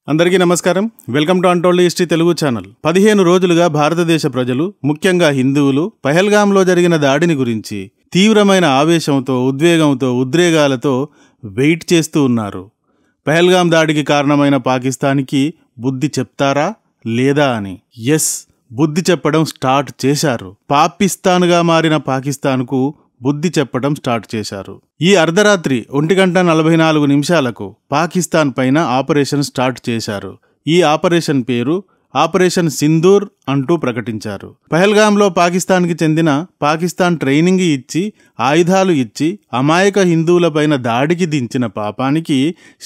అందరికీ నమస్కారం. Welcome to untold history Telugu channel. 15 రోజులుగా భారతదేశ ప్రజలు, ముఖ్యంగా హిందువులు, పహల్గాంలో జరిగిన దాడిని గురించి తీవ్రమైన ఆవేశంతో, ఉద్వేగంతో, ఉద్రేగాలతో వెయిట్ చేస్తూ ఉన్నారు. పహల్గాం దాడికి కారణమైన పాకిస్తాన్కి బుద్ధి చెప్తారా లేదా అని. ఎస్, బుద్ధి చెప్పడం స్టార్ట్ చేశారు. పాకిస్తాన్గా మారిన పాకిస్తాన్కు బుద్ధి చెప్పడం స్టార్ట్ చేశారు. ఈ అర్ధరాత్రి 1:44 పాకిస్తాన్ పైన ఆపరేషన్ స్టార్ట్ చేశారు. ఈ ఆపరేషన్ పేరు ఆపరేషన్ సింధూర్ అంటూ ప్రకటించారు. పహల్గాంలో పాకిస్తాన్కి చెందిన పాకిస్తాన్ ట్రైనింగ్ ఇచ్చి, ఆయుధాలు ఇచ్చి, అమాయక హిందువులపైన దాడికి దించిన పాపానికి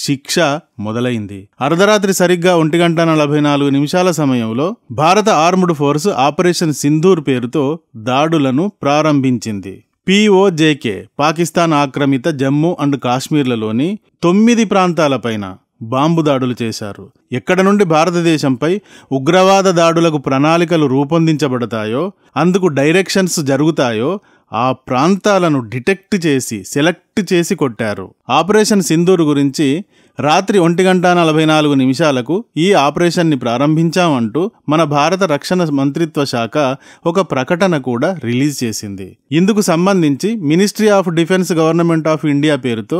శిక్ష మొదలైంది. అర్ధరాత్రి సరిగ్గా 1:44 సమయంలో భారత ఆర్మ్డ్ ఫోర్స్ ఆపరేషన్ సింధూర్ పేరుతో దాడులను ప్రారంభించింది. POJK పాకిస్తాన్ ఆక్రమిత జమ్మూ అండ్ కాశ్మీర్లలోని 9 ప్రాంతాలపైన బాంబు దాడులు చేశారు. ఎక్కడ నుండి భారతదేశంపై ఉగ్రవాద దాడులకు ప్రణాళికలు రూపొందించబడతాయో, అందుకు డైరెక్షన్స్ జరుగుతాయో ఆ ప్రాంతాలను డిటెక్ట్ చేసి, సెలెక్ట్ చేసి కొట్టారు. ఆపరేషన్ సింధూర్ గురించి రాత్రి 1:44 ఈ ఆపరేషన్ని ప్రారంభించామంటూ మన భారత రక్షణ మంత్రిత్వ శాఖ ఒక ప్రకటన కూడా రిలీజ్ చేసింది. ఇందుకు సంబంధించి ministry of defence government of India పేరుతో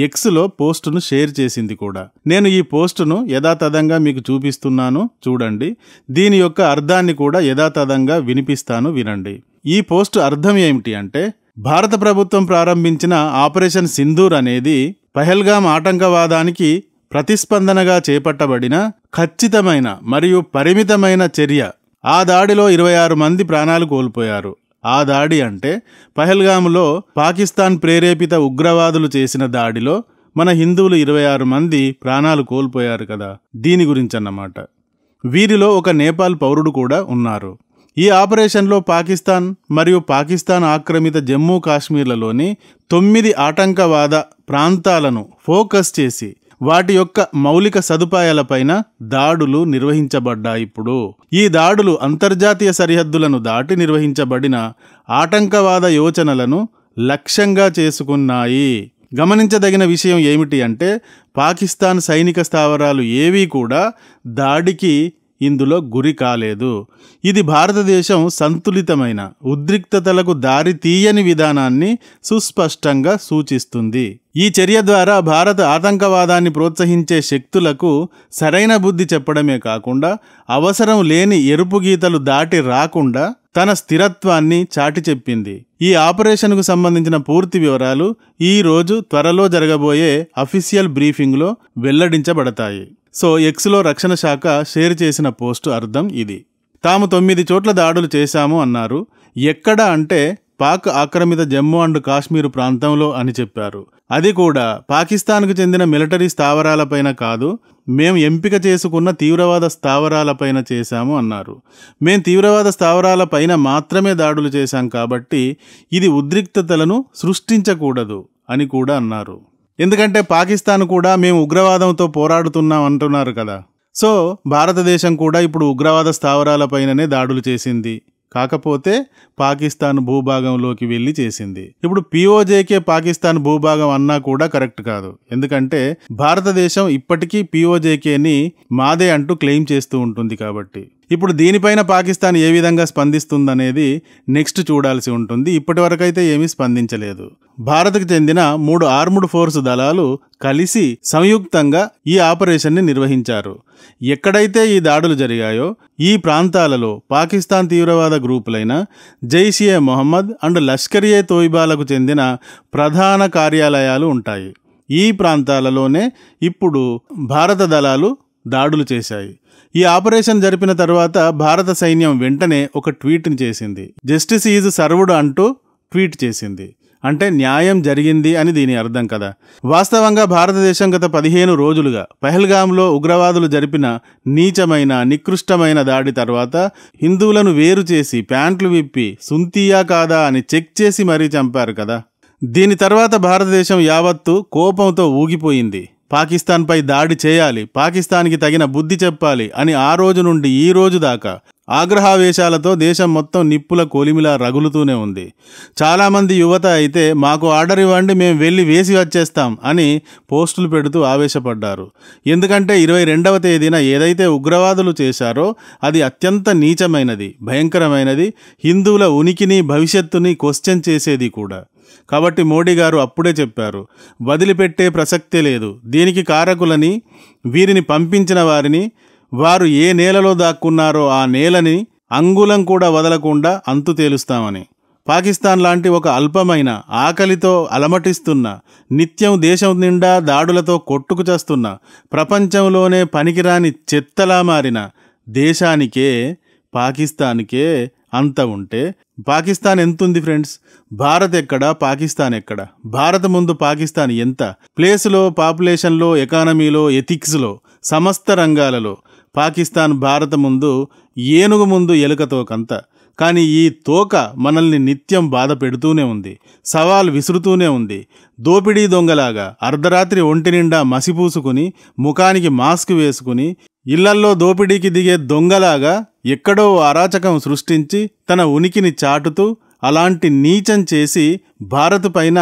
ఎక్స్లో పోస్టును షేర్ చేసింది కూడా. నేను ఈ పోస్టును యథాతథంగా మీకు చూపిస్తున్నాను, చూడండి. దీని యొక్క అర్థాన్ని కూడా యథాతథంగా వినిపిస్తాను, వినండి. ఈ పోస్టు అర్థం ఏమిటి అంటే, భారత ప్రభుత్వం ప్రారంభించిన ఆపరేషన్ సింధూర్ అనేది పహల్గాం ఆటంకవాదానికి ప్రతిస్పందనగా చేపట్టబడిన ఖచ్చితమైన మరియు పరిమితమైన చర్య. ఆ దాడిలో 26 మంది ప్రాణాలు కోల్పోయారు. ఆ దాడి అంటే పహల్గాంలో పాకిస్తాన్ ప్రేరేపిత ఉగ్రవాదులు చేసిన దాడిలో మన హిందువులు 26 మంది ప్రాణాలు కోల్పోయారు కదా, దీని గురించన్నమాట. వీరిలో ఒక నేపాల్ పౌరుడు కూడా ఉన్నారు. ఈ ఆపరేషన్లో పాకిస్తాన్ మరియు పాకిస్తాన్ ఆక్రమిత జమ్మూ కాశ్మీర్లలోని 9 ఆటంకవాద ప్రాంతాలను ఫోకస్ చేసి వాటి యొక్క మౌలిక సదుపాయాలపైన దాడులు నిర్వహించబడ్డాయి. ఇప్పుడు ఈ దాడులు అంతర్జాతీయ సరిహద్దులను దాటి నిర్వహించబడిన ఆటంకవాద యోచనలను లక్ష్యంగా చేసుకున్నాయి. గమనించదగిన విషయం ఏమిటి అంటే, పాకిస్తాన్ సైనిక స్థావరాలు ఏవీ కూడా దాడికి ఇందులో గురి కాలేదు. ఇది భారతదేశం సంతులితమైన ఉద్రిక్తతలకు దారి తీయని విధానాన్ని సుస్పష్టంగా సూచిస్తుంది. ఈ చర్య ద్వారా భారత ఆతంకవాదాన్ని ప్రోత్సహించే శక్తులకు సరైన బుద్ధి చెప్పడమే కాకుండా, అవసరం లేని ఎరుపు గీతలు దాటి రాకుండా తన స్థిరత్వాన్ని చాటి చెప్పింది. ఈ ఆపరేషన్కు సంబంధించిన పూర్తి వివరాలు ఈ రోజు త్వరలో జరగబోయే అఫీషియల్ బ్రీఫింగ్లో వెల్లడించబడతాయి. సో ఎక్స్లో రక్షణ శాఖ షేర్ చేసిన పోస్టు అర్థం ఇది. తాము 9 చోట్ల దాడులు చేశాము అన్నారు. ఎక్కడ అంటే పాక్ ఆక్రమిత జమ్మూ అండ్ కాశ్మీర్ ప్రాంతంలో అని చెప్పారు. అది కూడా పాకిస్తాన్కు చెందిన మిలిటరీ స్థావరాలపైన కాదు, మేం ఎంపిక చేసుకున్న తీవ్రవాద స్థావరాలపైన చేశాము అన్నారు. మేం తీవ్రవాద స్థావరాలపైన మాత్రమే దాడులు చేశాం కాబట్టి ఇది ఉద్రిక్తతలను సృష్టించకూడదు అని కూడా అన్నారు. ఎందుకంటే పాకిస్తాన్ కూడా మేము ఉగ్రవాదంతో పోరాడుతున్నాం అంటున్నారు కదా. సో భారతదేశం కూడా ఇప్పుడు ఉగ్రవాద స్థావరాలపైననే దాడులు చేసింది, కాకపోతే పాకిస్తాన్ భూభాగంలోకి వెళ్ళి చేసింది. ఇప్పుడు POJK పాకిస్తాన్ భూభాగం అన్నా కూడా కరెక్ట్ కాదు. ఎందుకంటే భారతదేశం ఇప్పటికీ POJKని మాదే అంటూ క్లెయిమ్ చేస్తూ ఉంటుంది కాబట్టి. ఇప్పుడు దీనిపైన పాకిస్తాన్ ఏ విధంగా స్పందిస్తుందనేది నెక్స్ట్ చూడాల్సి ఉంటుంది. ఇప్పటి వరకైతే ఏమీ స్పందించలేదు. భారత్కు చెందిన 3 ఆర్మ్డ్ ఫోర్స్ దళాలు కలిసి సంయుక్తంగా ఈ ఆపరేషన్ని నిర్వహించారు. ఎక్కడైతే ఈ దాడులు జరిగాయో ఈ ప్రాంతాలలో పాకిస్తాన్ తీవ్రవాద గ్రూపులైన జైష్-ఏ మొహమ్మద్ అండ్ లష్కర్-ఏ తోయిబాలకు చెందిన ప్రధాన కార్యాలయాలు ఉంటాయి. ఈ ప్రాంతాలలోనే ఇప్పుడు భారత దళాలు దాడులు చేశాయి. ఈ ఆపరేషన్ జరిపిన తర్వాత భారత సైన్యం వెంటనే ఒక ట్వీట్ని చేసింది. జస్టిస్ ఈజ్ సర్వ్డ్ అంటూ ట్వీట్ చేసింది. అంటే న్యాయం జరిగింది అని దీని అర్థం కదా. వాస్తవంగా భారతదేశం గత 15 రోజులుగా పహల్గాంలో ఉగ్రవాదులు జరిపిన నీచమైన, నికృష్టమైన దాడి తర్వాత హిందువులను వేరు చేసి ప్యాంట్లు విప్పి సుంతియా కాదా అని చెక్ చేసి మరీ చంపారు కదా. దీని తర్వాత భారతదేశం యావత్తు కోపంతో ఊగిపోయింది. పాకిస్తాన్పై దాడి చేయాలి, పాకిస్తాన్కి తగిన బుద్ధి చెప్పాలి అని ఆ రోజు నుండి ఈ రోజు దాకా ఆగ్రహావేశాలతో దేశం మొత్తం నిప్పుల కొలిమిలా రగులుతూనే ఉంది. చాలామంది యువత అయితే మాకు ఆర్డర్ ఇవ్వండి, మేము వెళ్ళి వేసి వచ్చేస్తాం అని పోస్టులు పెడుతూ ఆవేశపడ్డారు. ఎందుకంటే 22వ తేదీన ఏదైతే ఉగ్రవాదులు చేశారో అది అత్యంత నీచమైనది, భయంకరమైనది, హిందువుల ఉనికిని భవిష్యత్తుని క్వశ్చన్ చేసేది కూడా. కాబట్టి మోడీ గారు అప్పుడే చెప్పారు, వదిలిపెట్టే ప్రసక్తే లేదు. దీనికి కారకులని, వీరిని పంపించిన వారిని, వారు ఏ నేలలో దాక్కున్నారో ఆ నేలని అంగుళం కూడా వదలకుండా అంతు తేలుస్తామని. పాకిస్తాన్ లాంటి ఒక అల్పమైన, ఆకలితో అలమటిస్తున్న, నిత్యం దేశం నిండా దాడులతో కొట్టుకు చస్తున్న, ప్రపంచంలోనే పనికిరాని చెత్తలా మారిన దేశానికే, పాకిస్తాన్కే అంత ఉంటే పాకిస్తాన్ ఎంతుంది ఫ్రెండ్స్? భారత్ ఎక్కడ, పాకిస్తాన్ ఎక్కడ? భారత్ ముందు పాకిస్తాన్ ఎంత? ప్లేస్లో, పాపులేషన్లో, ఎకానమీలో, ఎథిక్స్లో, సమస్త రంగాలలో పాకిస్తాన్ భారత ముందు ఏనుగు ముందు ఎలుకతోకంత. కానీ ఈ తోక మనల్ని నిత్యం బాధ పెడుతూనే ఉంది, సవాల్ విసురుతూనే ఉంది. దోపిడీ దొంగలాగా అర్ధరాత్రి ఒంటి నిండా మసిపూసుకుని, ముఖానికి మాస్క్ వేసుకుని, ఇళ్లల్లో దోపిడీకి దిగే దొంగలాగా ఎక్కడో అరాచకం సృష్టించి తన ఉనికిని చాటుతూ అలాంటి నీచం చేసి భారత్ పైన,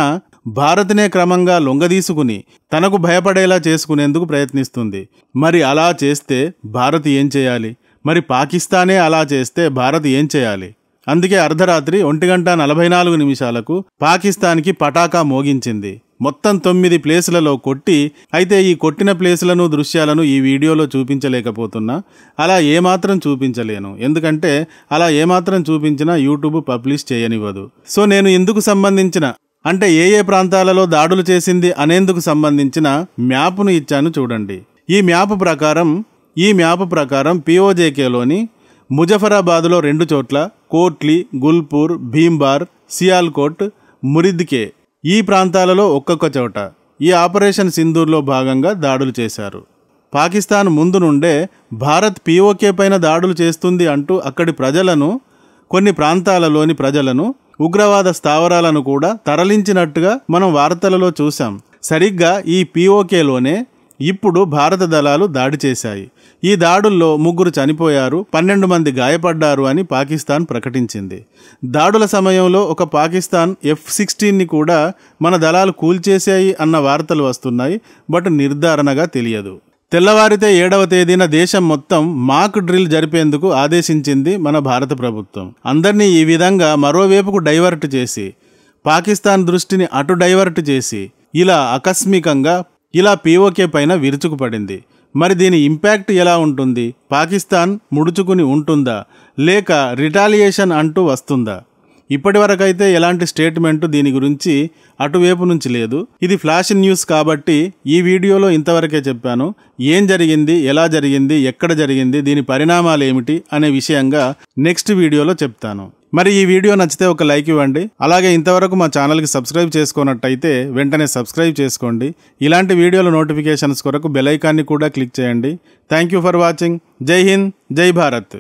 భారత్నే క్రమంగా లొంగదీసుకుని తనకు భయపడేలా చేసుకునేందుకు ప్రయత్నిస్తుంది. మరి అలా చేస్తే భారత్ ఏం చేయాలి? మరి పాకిస్తానే అలా చేస్తే భారత్ ఏం చేయాలి? అందుకే అర్ధరాత్రి 1:44 పాకిస్తాన్కి పటాకా మోగించింది. మొత్తం 9 ప్లేసులలో కొట్టి, అయితే ఈ కొట్టిన ప్లేసులను, దృశ్యాలను ఈ వీడియోలో చూపించలేకపోతున్నా. అలా ఏమాత్రం చూపించలేను, ఎందుకంటే అలా ఏమాత్రం చూపించినా యూట్యూబ్ పబ్లిష్ చేయనివ్వదు. సో నేను ఇందుకు సంబంధించిన, అంటే ఏ ఏ ప్రాంతాలలో దాడులు చేసింది అనేందుకు సంబంధించిన మ్యాప్ను ఇచ్చాను చూడండి. ఈ మ్యాప్ ప్రకారం పిఓజేకేలోని ముజఫరాబాద్లో 2 చోట్ల, కోట్లీ, గుల్పూర్, భీంబార్, సియాల్కోట్, మురిద్కే, ఈ ప్రాంతాలలో ఒక్కొక్క చోట ఈ ఆపరేషన్ సింధూర్లో భాగంగా దాడులు చేశారు. పాకిస్తాన్ ముందు నుండే భారత్ పిఓకే పైన దాడులు చేస్తుంది అంటూ అక్కడి ప్రజలను, కొన్ని ప్రాంతాలలోని ప్రజలను, ఉగ్రవాద స్థావరాలను కూడా తరలించినట్టుగా మనం వార్తలలో చూసాం. సరిగ్గా ఈ పిఓకేలోనే ఇప్పుడు భారత దళాలు దాడి చేశాయి. ఈ దాడుల్లో 3 చనిపోయారు, 12 మంది గాయపడ్డారు అని పాకిస్తాన్ ప్రకటించింది. దాడుల సమయంలో ఒక పాకిస్తాన్ F-16ని కూడా మన దళాలు కూల్చేశాయి అన్న వార్తలు వస్తున్నాయి. బట్ నిర్ధారణగా తెలియదు. తెల్లవారితే 7వ తేదీన దేశం మొత్తం మాక్ డ్రిల్ జరిపేందుకు ఆదేశించింది మన భారత ప్రభుత్వం. అందరినీ ఈ విధంగా మరోవైపుకు డైవర్ట్ చేసి, పాకిస్తాన్ దృష్టిని అటు డైవర్ట్ చేసి, ఇలా ఆకస్మికంగా ఇలా పిఓకే పైన విరుచుకుపడింది. మరి దీని ఇంపాక్ట్ ఎలా ఉంటుంది? పాకిస్తాన్ ముడుచుకుని ఉంటుందా, లేక రిటాలియేషన్ అంటూ వస్తుందా? ఇప్పటి వరకైతే ఎలాంటి స్టేట్మెంట్ దీని గురించి అటువైపు నుంచి లేదు. ఇది ఫ్లాష్ న్యూస్ కాబట్టి ఈ వీడియోలో ఇంతవరకే చెప్పాను. ఏం జరిగింది, ఎలా జరిగింది, ఎక్కడ జరిగింది, దీని పరిణామాలు ఏమిటి అనే విషయంగా నెక్స్ట్ వీడియోలో చెప్తాను. మరి ఈ వీడియో నచ్చితే ఒక లైక్ ఇవ్వండి. అలాగే ఇంతవరకు మా ఛానల్కి సబ్స్క్రైబ్ చేసుకున్నట్టయితే వెంటనే సబ్స్క్రైబ్ చేసుకోండి. ఇలాంటి వీడియోల నోటిఫికేషన్స్ కొరకు బెల్ ఐకాన్ని కూడా క్లిక్ చేయండి. Thank you for watching. జై హింద్, జై భారత్.